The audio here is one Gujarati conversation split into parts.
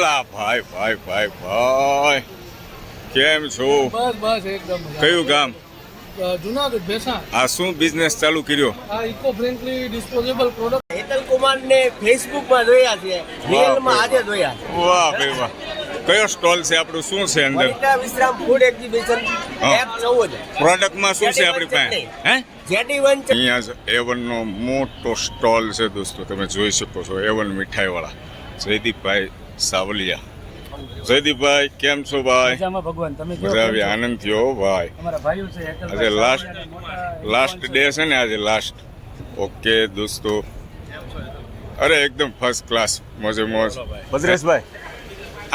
એલા ભાઈ ભાઈ ભાઈ ભાઈ કેમ છો? બસ બસ એકદમ કયું ગામ? જુનાગઢ ભેસાણ. આ શું બિઝનેસ ચાલુ કર્યો? આ eco friendly disposable product. Hetal Kumar ને ફેસબુક માં જોયા છે, રિયલ માં આજે જોયા. વાહ ભાઈ વાહ. કયો સ્ટોલ છે આપણું? શું છે અંદર? વનિતા વિશ્રામ ફૂડ એક્ઝિબિશન F14. પ્રોડક્ટમાં શું છે આપણી પાસે? હે જેટી1 અહીંયા A1 નો મોટો સ્ટોલ છે દોસ્તો, તમે જોઈ શકો છો. A1 મીઠાઈ વાળા જયદીપભાઈ સાવલિયા. જયદીપભાઈ કેમ છો ભાઈ? મજામાં ભગવાન. તમે મજા આવી, આનંદ થયો ભાઈ. અમારા ભાઈઓ છે આજે લાસ્ટ ડે છે ને આજે લાસ્ટ. ઓકે દોસ્તો, અરે એકદમ ફર્સ્ટ ક્લાસ, મોજે મોજ. ભદ્રેશભાઈ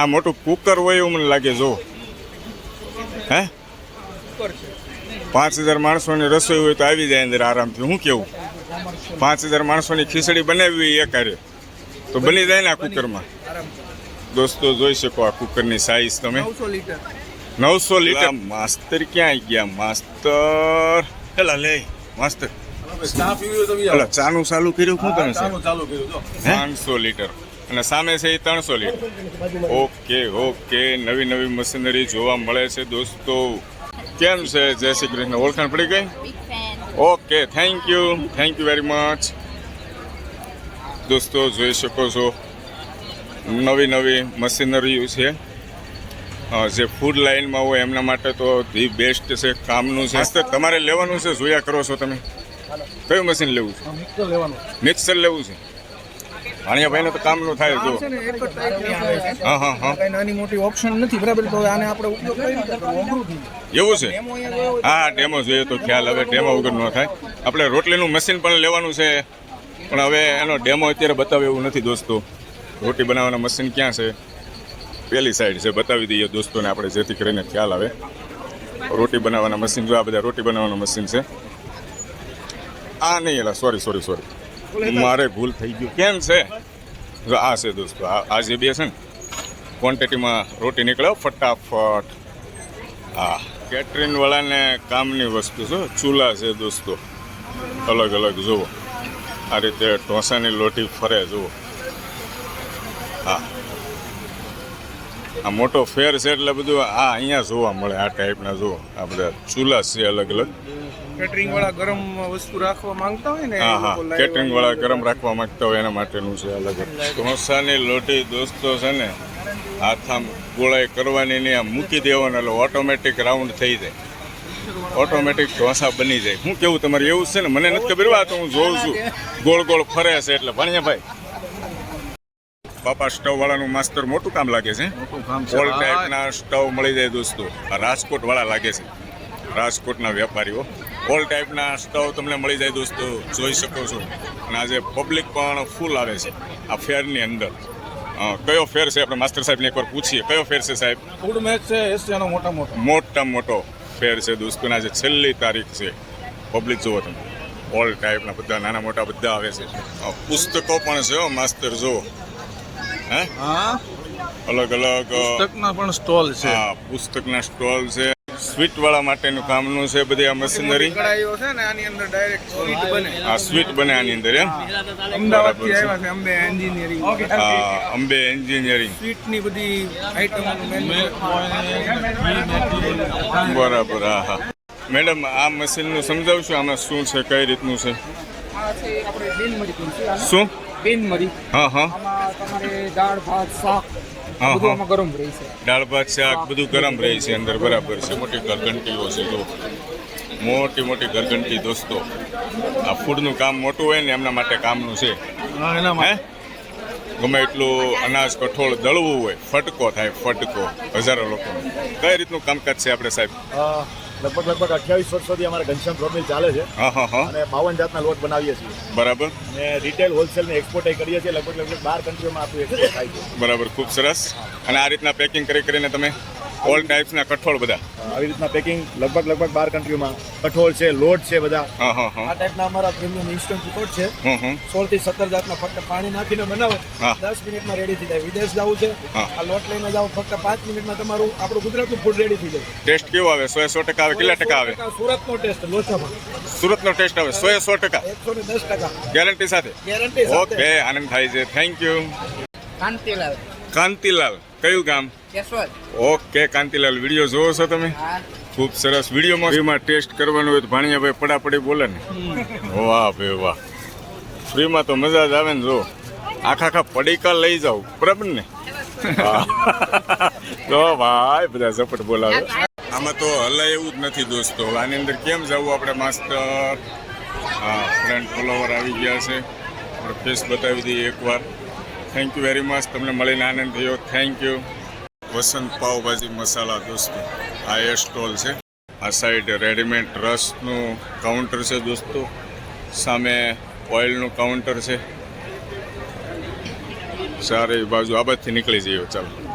આ મોટું કુકર હોય એવું મને લાગે. જો હે 5000 માણસોની રસોઈ હોય તો આવી જાય અંદર આરામથી. શું કેવું? 5000 માણસોની ખીચડી બનાવી હોય એ કાર્ય તો બની જાય ને આ કુકરમાં. દોસ્તો જોઈ શકો આ કુકરની સાઈઝ તમે. 900 લીટર. માસ્તર ક્યાં આવી ગયા? માસ્તર હેલા લે માસ્તર અલા ચાનું ચાલુ કર્યું. શું તમે 500 લીટર અને સામે છે એ 300 લીટર. ઓકે ઓકે, નવી નવી મશીનરી જોવા મળે છે દોસ્તો. કેમ છે? જય શ્રી કૃષ્ણ. ઓળખાણ પડી ગઈ? Okay, thank you very much. દોસ્તો જોઈ શકો છો નવી નવી મશીનરી છે. જે ફૂડ લાઇનમાં હોય એમના માટે તો ધી બેસ્ટ છે, કામનું છે. તમારે લેવાનું છે, જોયા કરો છો તમે. કયું મશીન લેવું છે? મિક્સર લેવું છે. ભાણિયાભાઈને તો કામનું થાય. જો હા હા હા, નાની મોટી ઓપ્શન નથી બરાબર, તો આને આપણે ઉપયોગ કરી એવું છે. હા, ડેમો જોઈએ તો ખ્યાલ આવે. ડેમો વગર ન થાય. આપણે રોટલીનું મશીન પણ લેવાનું છે, પણ હવે એનો ડેમો અત્યારે બતાવે એવું નથી દોસ્તો. રોટી બનાવવાના મશીન ક્યાં છે? પેલી સાઈડ છે, બતાવી દઈએ દોસ્તોને આપણે, જેથી કરીને ખ્યાલ આવે. રોટી બનાવવાના મશીન જો, આ બધા રોટી બનાવવાના મશીન છે. આ નહીં, એલા સોરી મારે ભૂલ થઈ ગયું. કેમ છે? જો આ છે દોસ્તો, આ જે બે છે ને ક્વોન્ટિટીમાં રોટી નીકળે ફટાફટ. હા, કેટરિંગ વાળાને કામની વસ્તુ છે. ચૂલા છે દોસ્તો અલગ અલગ. જુઓ આ રીતે ઢોસાની લોટી ફરે. જુઓ હા, આ મોટો ફેર છે એટલે બધું આ અહીંયા જોવા મળે. આ ટાઈપના જુઓ, આ બધા ચૂલા છે અલગ અલગ. કેટરિંગ વાળા ગરમ વસ્તુ રાખવા માંગતા હોય ને, હા હા, કેટરિંગ વાળા ગરમ રાખવા માંગતા હોય એના માટેનું છે અલગ. ઢોસાની લોટી દોસ્તો છે ને હાથામ ગોળાઈ કરવાની નહીં, આમ મૂકી દેવાનું એટલે ઓટોમેટિક રાઉન્ડ થઈ જાય. ઓટોમેટિક ઢોસા બની જાય. શું કેવું તમારે? એવું છે ને? મને નથી ખબર. આ તો હું જોઉં છું ગોળ ગોળ ફરે છે એટલે. ભાણિયાભાઈ બાપા સ્ટવ વાળાનું માસ્તર મોટું કામ લાગે છે. ઓલ ટાઈપના સ્ટવ મળી જાય દોસ્તો. આ રાજકોટ વાળા લાગે છે, રાજકોટના વેપારીઓ. ઓલ ટાઈપના સ્ટવ તમને મળી જાય દોસ્તો, જોઈ શકો છો. અને આજે પબ્લિક પણ ફૂલ આવે છે આ ફેરની અંદર. કયો ફેર છે? આપણે માસ્ટર સાહેબને એકવાર પૂછીએ. કયો ફેર છે સાહેબ? ફૂડ મેચ છે એશિયાનો મોટામાં મોટો ફેર છે દોસ્તો. આજે છેલ્લી તારીખ છે. પબ્લિક જુઓ તમે, ઓલ ટાઈપના બધા નાના મોટા બધા આવે છે. પુસ્તકો પણ છે માસ્તર. જુઓ હે, અલગ અલગ પુસ્તકના પણ સ્ટોલ છે. હા, પુસ્તકના સ્ટોલ છે. સ્વીટ વાળા માટેનું કામનું છે બધી આ મશીનરી. કડાઈઓ છે ને, આની અંદર ડાયરેક્ટ સ્વીટ બને. આ સ્વીટ બને આની અંદર એમ. અમદાવાદથી આવ્યા છે અંબે એન્જિનિયરિંગ. હા, અંબે એન્જિનિયરિંગ. સ્વીટની બધી આઈટમોનું મેન્યુ. બરાબર. હા હા મેડમ, આ મશીનનું સમજાવશો? આમાં શું છે, કઈ રીતનું છે? આ છે આપણે બેન મરી શું? બેન મરી. હા હા, આમાં તમારે દાળ ભાત શાક હા બધું હા, આમાં ગરમ રહે છે. દાળ ભાત શાક બધું ગરમ રહે છે અંદર. બરાબર છે. મોટી ઘરઘંટીઓ છે. જો મોટી ઘરઘંટી દોસ્તો. આ ફૂડનું કામ મોટું હોય ને એમના માટે કામનું છે. હે, ગમે એટલું અનાજ કઠોળ દળવું હોય, ફટકો થાય, ફટકો હજારો લોકો. કઈ રીતનું કામકાજ છે આપણે સાહેબ? લગભગ 28 વર્ષોથી અમારા ઘનશ્યામ પ્રોમિલ ચાલે છે. હા હા હા, અને 52 જાતના લોટ બનાવીએ છીએ. બરાબર. અને રિટેલ હોલસેલ ને એક્સપોર્ટ કરીએ છીએ. લગભગ 12 કન્ટ્રીઓમાં આપણું એક્સપોર્ટ થાય છે. બરાબર, ખૂબ સરસ. અને આ રીતના પેકિંગ કરીને તમે ઓલ ટાઈપ્સના કઠોળ બધા આવી રીતના પેકિંગ લગભગ 12 કન્ટ્રીઓમાં. કઠોળ છે, લોટ છે બધા. હા હા હા, આ ટાઈપના અમારા પ્રીમિયમ ઇન્સ્ટન્ટ રિપોર્ટ છે. 16 થી 17 જાતના ફક્ત પાણી નાખીને બનાવો, હા. 10 મિનિટમાં રેડી થઈ જાય. વિદેશ જવું છે, હા. આ લોટ લઈને જાઓ, ફક્ત 5 મિનિટમાં તમારું આપણું ગુજરાતનું ફૂડ રેડી થઈ જાય. ટેસ્ટ કેવો આવે? 100% આવે? કેટલા ટકા આવે? સુરતનો ટેસ્ટ લોચામાં સુરતનો ટેસ્ટ આવે 100%? 110%. ગેરંટી સાથે? ગેરંટી સાથે. ઓકે, આનંદ થાય છે. Thank you. કાંતિલાલ. કાંતિલાલ કયું ગામ? ઓકે કાંતિલાલ, વિડીયો જોવો છો તમે? ખૂબ સરસ. વિડીયોમાં ફ્રીમાં ટેસ્ટ કરવાનું હોય તો ભાણિયાભાઈ પડાપડી બોલે ને, વાહ ભાઈ વાહ. ફ્રીમાં તો મજા જ આવે ને. જો આખા પડીકા લઈ જાવ, બરાબર ને? તો ભાઈ બધા ઝપટ બોલાવે. આમાં તો હલાય એવું જ નથી દોસ્તો. આની અંદર કેમ જવું આપણે માસ્ટર? હા, ફ્રેન્ડ ફોલોવર આવી ગયા છે. આપણે ફેસ બતાવી દઈએ એકવાર. Thank you very much. તમને મળીને આનંદ થયો. Thank you. વસંત પાવભાજી મસાલા દોસ્તો, આ એ સ્ટોલ છે. આ સાઈડ રેડીમેડ રસનું કાઉન્ટર છે દોસ્તો, સામે ઓઇલનું કાઉન્ટર છે. ચારે બાજુ આ બાજુથી નીકળી જઈએ. ચાલો.